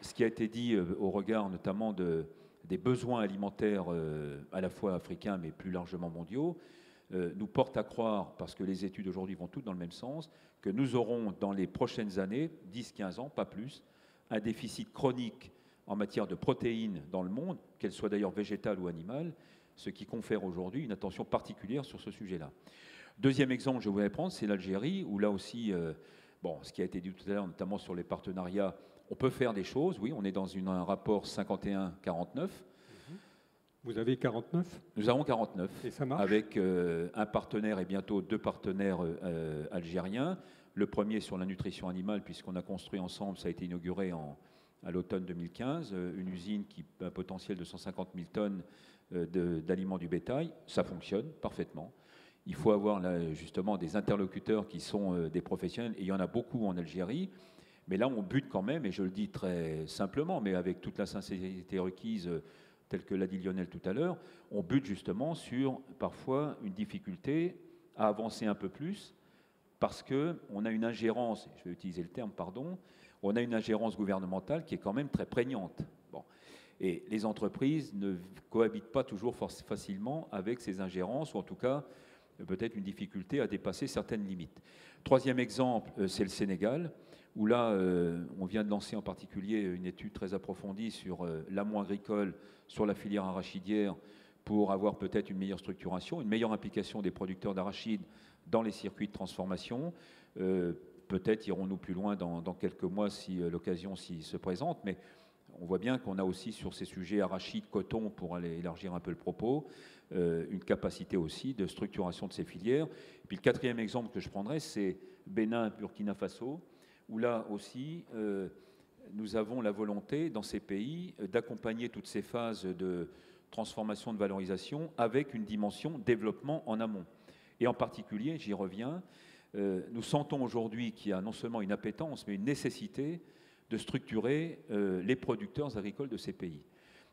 Ce qui a été dit au regard notamment des besoins alimentaires à la fois africains, mais plus largement mondiaux, nous porte à croire, parce que les études aujourd'hui vont toutes dans le même sens, que nous aurons dans les prochaines années, 10-15 ans, pas plus, un déficit chronique en matière de protéines dans le monde, qu'elles soient d'ailleurs végétales ou animales, ce qui confère aujourd'hui une attention particulière sur ce sujet-là. Deuxième exemple que je voulais prendre, c'est l'Algérie, où là aussi, ce qui a été dit tout à l'heure, notamment sur les partenariats, on peut faire des choses, oui, on est dans un rapport 51-49. Vous avez 49 ? Nous avons 49, et ça marche avec un partenaire et bientôt 2 partenaires algériens. Le premier sur la nutrition animale, puisqu'on a construit ensemble, ça a été inauguré à l'automne 2015, une usine qui a un potentiel de 150 000 tonnes d'aliments du bétail. Ça fonctionne parfaitement. Il faut avoir là, justement des interlocuteurs qui sont des professionnels, et il y en a beaucoup en Algérie. Mais là, on bute quand même, et je le dis très simplement, mais avec toute la sincérité requise, telle que l'a dit Lionel tout à l'heure, on bute justement sur parfois une difficulté à avancer un peu plus, parce qu'on a une ingérence, je vais utiliser le terme, pardon, on a une ingérence gouvernementale qui est quand même très prégnante. Bon. Et les entreprises ne cohabitent pas toujours facilement avec ces ingérences, ou en tout cas, peut-être une difficulté à dépasser certaines limites. Troisième exemple, c'est le Sénégal, où là, on vient de lancer en particulier une étude très approfondie sur l'amont agricole, sur la filière arachidière, pour avoir peut-être une meilleure structuration, une meilleure implication des producteurs d'arachides dans les circuits de transformation. Peut-être irons-nous plus loin dans quelques mois si l'occasion s'y se présente, mais on voit bien qu'on a aussi sur ces sujets arachides, coton, pour aller élargir un peu le propos, une capacité aussi de structuration de ces filières. Et puis le quatrième exemple que je prendrais, c'est Bénin, Burkina Faso, où là aussi, nous avons la volonté dans ces pays d'accompagner toutes ces phases de transformation, de valorisation, avec une dimension développement en amont. Et en particulier, j'y reviens, nous sentons aujourd'hui qu'il y a non seulement une appétence, mais une nécessité de structurer les producteurs agricoles de ces pays.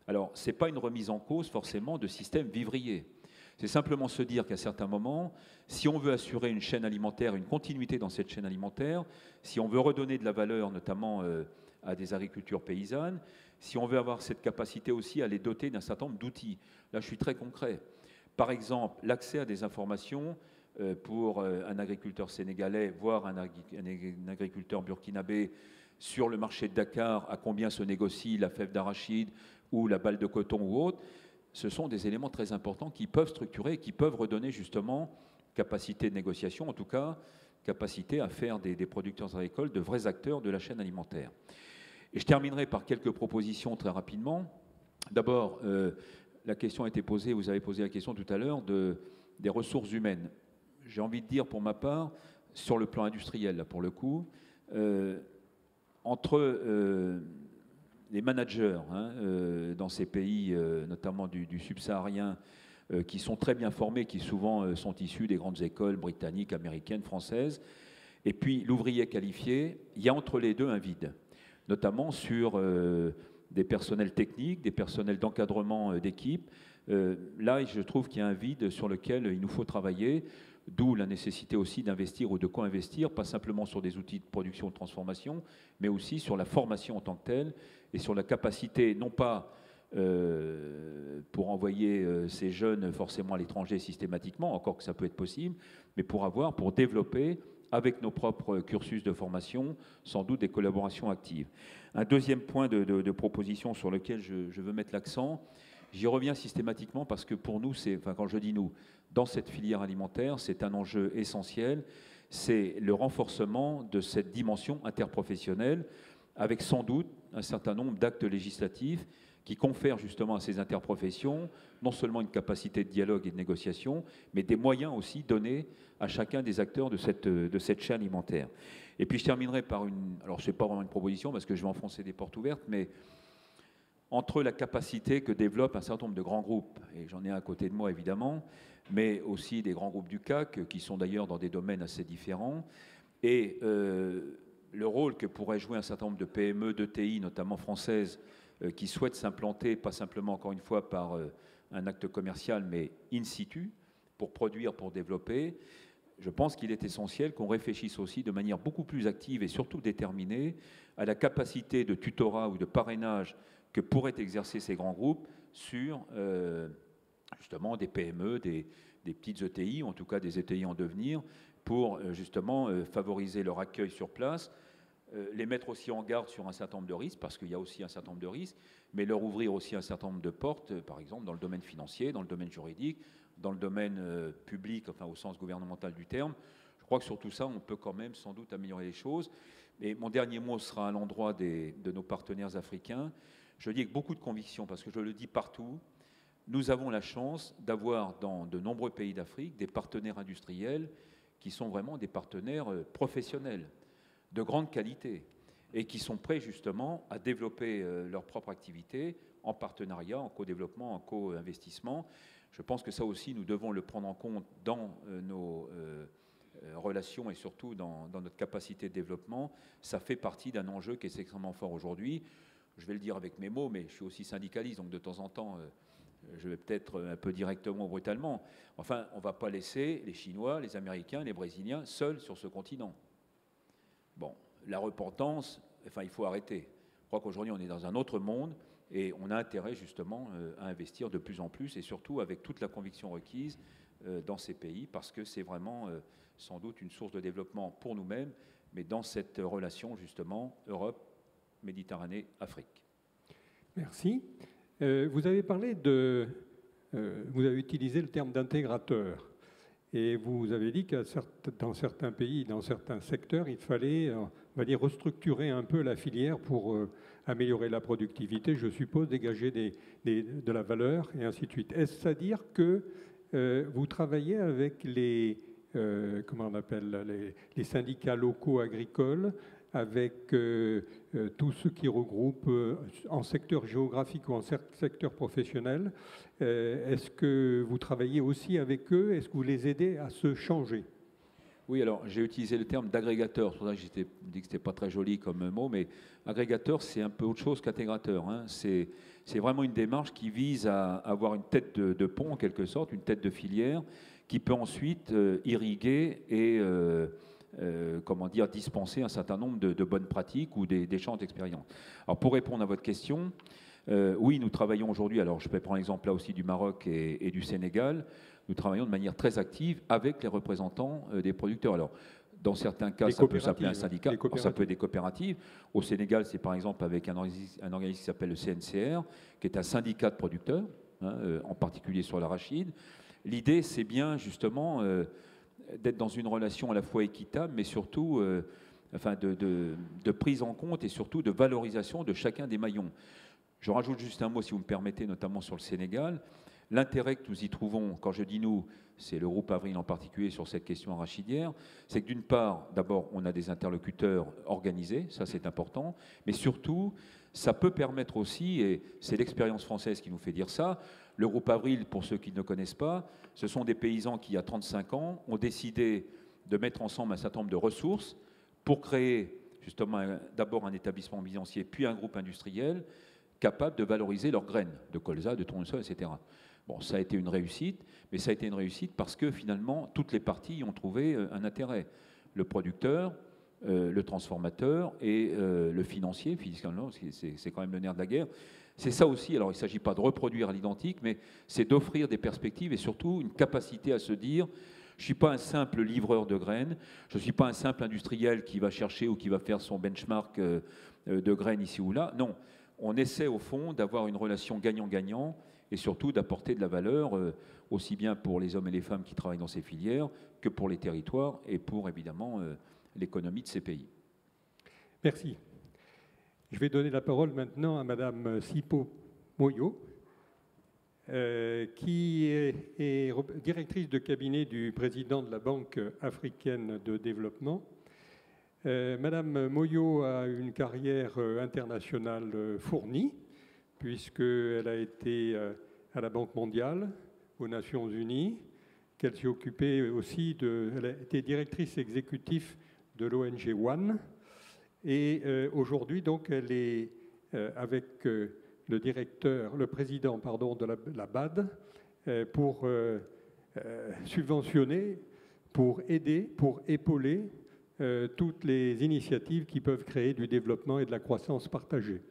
Alors, ce n'est pas une remise en cause forcément de systèmes vivriers. C'est simplement se dire qu'à certains moments, si on veut assurer une chaîne alimentaire, une continuité dans cette chaîne alimentaire, si on veut redonner de la valeur notamment à des agricultures paysannes, si on veut avoir cette capacité aussi à les doter d'un certain nombre d'outils. Là, je suis très concret. Par exemple, l'accès à des informations pour un agriculteur sénégalais, voire un agriculteur burkinabé, sur le marché de Dakar, à combien se négocie la fève d'arachide ou la balle de coton ou autre, ce sont des éléments très importants qui peuvent structurer, qui peuvent redonner justement capacité de négociation, en tout cas capacité à faire des producteurs agricoles de vrais acteurs de la chaîne alimentaire. Et je terminerai par quelques propositions très rapidement. D'abord, la question a été posée, vous avez posé la question tout à l'heure, des ressources humaines. J'ai envie de dire pour ma part, sur le plan industriel, là, pour le coup, entre les managers dans ces pays, notamment du subsaharien, qui sont très bien formés, qui souvent sont issus des grandes écoles britanniques, américaines, françaises, et puis l'ouvrier qualifié, il y a entre les deux un vide, notamment sur des personnels techniques, des personnels d'encadrement d'équipe. Là, je trouve qu'il y a un vide sur lequel il nous faut travailler, d'où la nécessité aussi d'investir ou de co-investir, pas simplement sur des outils de production et de transformation, mais aussi sur la formation en tant que telle et sur la capacité, non pas pour envoyer ces jeunes forcément à l'étranger systématiquement, encore que ça peut être possible, mais pour développer avec nos propres cursus de formation, sans doute des collaborations actives. Un deuxième point de proposition sur lequel je veux mettre l'accent, j'y reviens systématiquement parce que pour nous, quand je dis nous, dans cette filière alimentaire, c'est un enjeu essentiel, c'est le renforcement de cette dimension interprofessionnelle, avec sans doute un certain nombre d'actes législatifs qui confèrent justement à ces interprofessions non seulement une capacité de dialogue et de négociation, mais des moyens aussi donnés à chacun des acteurs de cette chaîne alimentaire. Et puis je terminerai par alors ce n'est pas vraiment une proposition parce que je vais enfoncer des portes ouvertes, mais entre la capacité que développent un certain nombre de grands groupes, et j'en ai un à côté de moi évidemment, mais aussi des grands groupes du CAC, qui sont d'ailleurs dans des domaines assez différents, et le rôle que pourrait jouer un certain nombre de PME, d'ETI, notamment françaises, qui souhaitent s'implanter, pas simplement encore une fois par un acte commercial, mais in situ, pour produire, pour développer. Je pense qu'il est essentiel qu'on réfléchisse aussi de manière beaucoup plus active et surtout déterminée à la capacité de tutorat ou de parrainage que pourraient exercer ces grands groupes sur justement des PME, des petites ETI, en tout cas des ETI en devenir, pour justement favoriser leur accueil sur place, les mettre aussi en garde sur un certain nombre de risques, parce qu'il y a aussi un certain nombre de risques, mais leur ouvrir aussi un certain nombre de portes, par exemple dans le domaine financier, dans le domaine juridique, dans le domaine public, enfin au sens gouvernemental du terme. Je crois que sur tout ça, on peut quand même sans doute améliorer les choses. Et mon dernier mot sera à l'endroit de nos partenaires africains. Je le dis avec beaucoup de conviction, parce que je le dis partout, nous avons la chance d'avoir dans de nombreux pays d'Afrique des partenaires industriels qui sont vraiment des partenaires professionnels, de grande qualité, et qui sont prêts justement à développer leur propre activité en partenariat, en co-développement, en co-investissement. Je pense que ça aussi, nous devons le prendre en compte dans nos relations et surtout dans notre capacité de développement. Ça fait partie d'un enjeu qui est extrêmement fort aujourd'hui. Je vais le dire avec mes mots, mais je suis aussi syndicaliste, donc de temps en temps, je vais peut-être un peu directement ou brutalement. Enfin, on ne va pas laisser les Chinois, les Américains, les Brésiliens seuls sur ce continent. Bon, la repentance, enfin, il faut arrêter. Je crois qu'aujourd'hui, on est dans un autre monde et on a intérêt justement à investir de plus en plus et surtout avec toute la conviction requise dans ces pays parce que c'est vraiment sans doute une source de développement pour nous-mêmes, mais dans cette relation justement Europe, Méditerranée, Afrique. Merci. Vous avez parlé vous avez utilisé le terme d'intégrateur. Et vous avez dit que dans certains pays, dans certains secteurs, il fallait, on va dire, restructurer un peu la filière pour améliorer la productivité, je suppose, dégager de la valeur et ainsi de suite. Est-ce à dire que vous travaillez avec comment on appelle, les syndicats locaux agricoles, avec tout ce qui regroupe en secteur géographique ou en secteur professionnel? Est-ce que vous travaillez aussi avec eux? Est-ce que vous les aidez à se changer? Oui, alors j'ai utilisé le terme d'agrégateur, c'est pour ça que j'ai dit que ce n'était pas très joli comme mot, mais agrégateur, c'est un peu autre chose qu'intégrateur. Hein. C'est vraiment une démarche qui vise à avoir une tête de pont, en quelque sorte, une tête de filière, qui peut ensuite irriguer et comment dire, dispenser un certain nombre de bonnes pratiques ou d'échanges d'expériences. Alors pour répondre à votre question, oui, nous travaillons aujourd'hui, alors je peux prendre l'exemple là aussi du Maroc et du Sénégal, nous travaillons de manière très active avec les représentants des producteurs. Alors, dans certains cas, ça peut s'appeler un syndicat, ça peut être des coopératives. Au Sénégal, c'est par exemple avec un organisme qui s'appelle le CNCR, qui est un syndicat de producteurs, hein, en particulier sur l'arachide. L'idée, c'est bien justement d'être dans une relation à la fois équitable, mais surtout de prise en compte et surtout de valorisation de chacun des maillons. Je rajoute juste un mot, si vous me permettez, notamment sur le Sénégal. L'intérêt que nous y trouvons, quand je dis nous, c'est le groupe Avril en particulier sur cette question arachidière, c'est que d'une part, d'abord, on a des interlocuteurs organisés, ça c'est important, mais surtout, ça peut permettre aussi, et c'est l'expérience française qui nous fait dire ça, le groupe Avril, pour ceux qui ne connaissent pas, ce sont des paysans qui, il y a 35 ans, ont décidé de mettre ensemble un certain nombre de ressources pour créer justement d'abord un établissement bisancier, puis un groupe industriel capable de valoriser leurs graines de colza, de tournesol, etc. Bon, ça a été une réussite, mais ça a été une réussite parce que finalement, toutes les parties y ont trouvé un intérêt. Le producteur, le transformateur et le financier, fiscalement, c'est quand même le nerf de la guerre. C'est ça aussi, alors il ne s'agit pas de reproduire à l'identique, mais c'est d'offrir des perspectives et surtout une capacité à se dire, je ne suis pas un simple livreur de graines, je ne suis pas un simple industriel qui va chercher ou qui va faire son benchmark de graines ici ou là. Non, on essaie au fond d'avoir une relation gagnant-gagnant et surtout d'apporter de la valeur aussi bien pour les hommes et les femmes qui travaillent dans ces filières que pour les territoires et pour évidemment l'économie de ces pays. Merci. Je vais donner la parole maintenant à Madame Sipo Moyo, qui est directrice de cabinet du président de la Banque africaine de développement. Madame Moyo a une carrière internationale fournie, puisqu'elle a été à la Banque mondiale, aux Nations unies, qu'elle s'est occupée aussi elle a été directrice exécutive de l'ONG One, et aujourd'hui, donc, elle est avec le président de la BAD, pour subventionner, pour aider, pour épauler toutes les initiatives qui peuvent créer du développement et de la croissance partagée.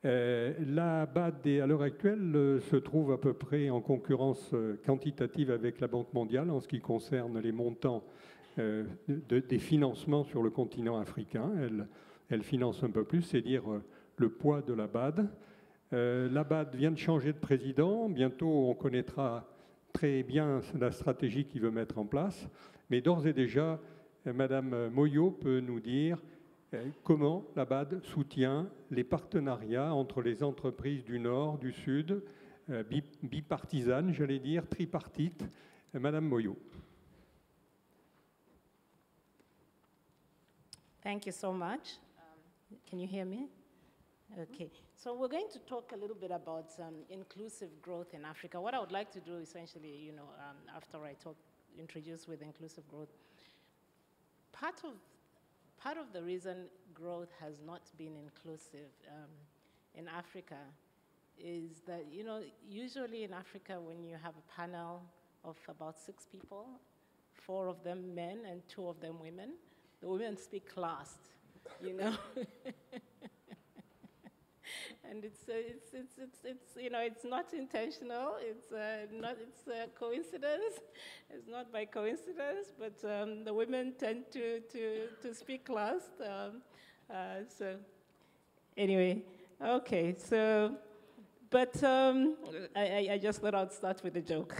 La BAD, à l'heure actuelle, se trouve à peu près en concurrence quantitative avec la Banque mondiale en ce qui concerne les montants des financements sur le continent africain. Elle finance un peu plus, c'est dire le poids de la BAD. La BAD vient de changer de président. Bientôt, on connaîtra très bien la stratégie qu'il veut mettre en place. Mais d'ores et déjà, Madame Moyo peut nous dire comment la BAD soutient les partenariats entre les entreprises du Nord, du Sud, bipartisanes, j'allais dire, tripartites. Madame Moyo. Thank you so much. Can you hear me? Okay, so we're going to talk a little bit about inclusive growth in Africa. What I would like to do essentially, after I introduce with inclusive growth, part of the reason growth has not been inclusive in Africa is that, usually in Africa when you have a panel of about 6 people, 4 of them men and 2 of them women, the women speak last, and it's you know, it's not intentional. It's it's a coincidence. It's not by coincidence, but the women tend to speak last. So anyway, okay. So, but I just thought I'd start with a joke.